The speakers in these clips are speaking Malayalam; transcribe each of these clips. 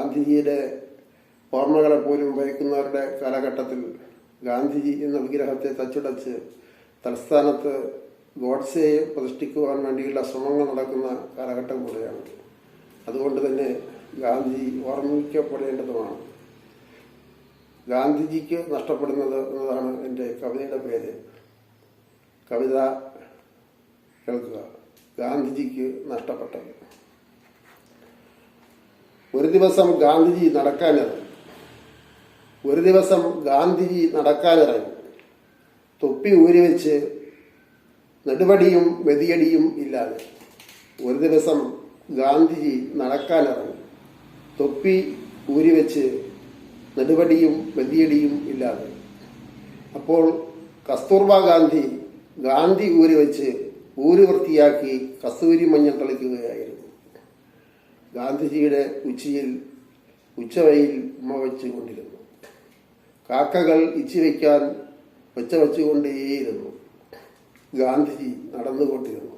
ഗാന്ധിജിയുടെ ഓർമ്മകളെ പോലും വഹിക്കുന്നവരുടെ കാലഘട്ടത്തിൽ ഗാന്ധിജി എന്ന വിഗ്രഹത്തെ തച്ചുടച്ച് തലസ്ഥാനത്ത് ഗോഡ്സെയെ പ്രതിഷ്ഠിക്കുവാൻ വേണ്ടിയുള്ള ശ്രമങ്ങൾ നടക്കുന്ന കാലഘട്ടം കൂടെയാണ്. അതുകൊണ്ട് തന്നെ ഗാന്ധി ഓർമ്മിക്കപ്പെടേണ്ടതുമാണ്. ഗാന്ധിജിക്ക് നഷ്ടപ്പെടുന്നത് എന്നതാണ് എൻ്റെ കവിതയുടെ പേര്. കവിത കേൾക്കുക. ഗാന്ധിജിക്ക് നഷ്ടപ്പെട്ടത്. ഒരു ദിവസം ഗാന്ധിജി നടക്കാനിറങ്ങി. തൊപ്പി ഊരിവെച്ച് നെടുവടിയും വെതിയടിയും ഇല്ലാതെ. ഒരു ദിവസം ഗാന്ധിജി നടക്കാനിറങ്ങി. തൊപ്പി ഊരിവെച്ച് നെടുവടിയും വെതിയടിയും ഇല്ലാതെ. അപ്പോൾ കസ്തൂർബ ഗാന്ധി ഊരിവെച്ച് ഊര് വൃത്തിയാക്കി കസ്തൂരി മഞ്ഞൾ തളിക്കുകയായിരുന്നു. ഗാന്ധിജിയുടെ ഉച്ചവയിൽ ഉമ്മ വെച്ചുകൊണ്ടിരുന്നു. കാക്കകൾ ഇച്ചിവയ്ക്കാൻ വെച്ചുകൊണ്ടേയിരുന്നു. ഗാന്ധിജി നടന്നുകൊണ്ടിരുന്നു.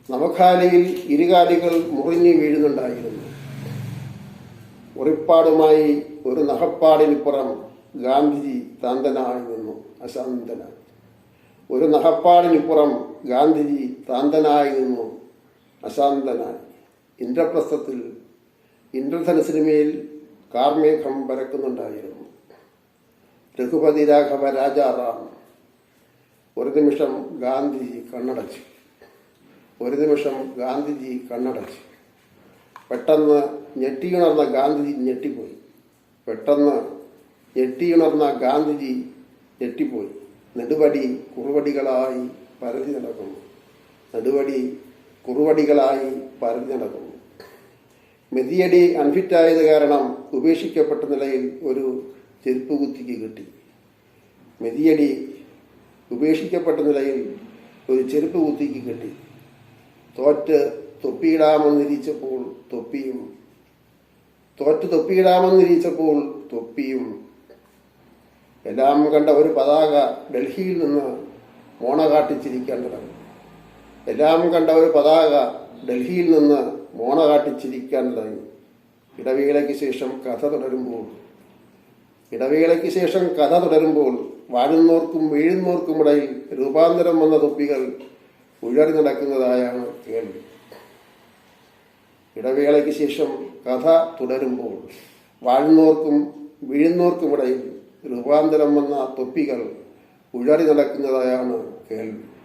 നവഖാലിയിൽ ഇരുകാലികൾ മുറിഞ്ഞു വീഴുന്നുണ്ടായിരുന്നു. ഉറിപ്പാടുമായി ഒരു നഖപ്പാടിനിപ്പുറം ഗാന്ധിജി താന്തനായി നിന്നു, അശാന്തനായി. ഒരു നഖപ്പാടിനിപ്പുറം ഗാന്ധിജി താന്തനായി നിന്നു, അശാന്തനായി. ഇന്ദ്രപ്രസ്ഥത്തിൽ ഇന്ദ്രധനുസിനുമേൽ കാർമേഘം പരക്കുന്നുണ്ടായിരുന്നു. രഘുപതി രാഘവ രാജാറാം. ഒരു നിമിഷം ഗാന്ധിജി കണ്ണടച്ചു. പെട്ടെന്ന് ഞെട്ടിയുണർന്ന ഗാന്ധിജി ഞെട്ടിപ്പോയി. നെടുവടി കുറുവടികളായി പരതി നടക്കുന്നു. മെതിയടി അൺഫിറ്റായത് കാരണം ഉപേക്ഷിക്കപ്പെട്ട നിലയിൽ ഒരു ചെരുപ്പ് കുത്തിക്ക് കിട്ടി. തോറ്റ് തൊപ്പിയിടാമെന്നിരിച്ചപ്പോൾ തൊപ്പിയും. എല്ലാം കണ്ട ഒരു പതാക ഡൽഹിയിൽ നിന്ന് മോണ കാട്ടിച്ചിരിക്കാൻ തുടങ്ങി. ഇടവേളയ്ക്ക് ശേഷം കഥ തുടരുമ്പോൾ വാഴുന്നോർക്കും വീഴുന്നോർക്കുമിടയിൽ രൂപാന്തരം വന്ന തൊപ്പികൾ ഉഴറി നടക്കുന്നതായാണ് കേൾവി. ഇടവേളയ്ക്ക് ശേഷം കഥ തുടരുമ്പോൾ വാഴുന്നോർക്കും വീഴുന്നോർക്കുമിടയിൽ രൂപാന്തരം വന്ന തൊപ്പികൾ ഉഴറി നടക്കുന്നതായാണ് കേൾവി.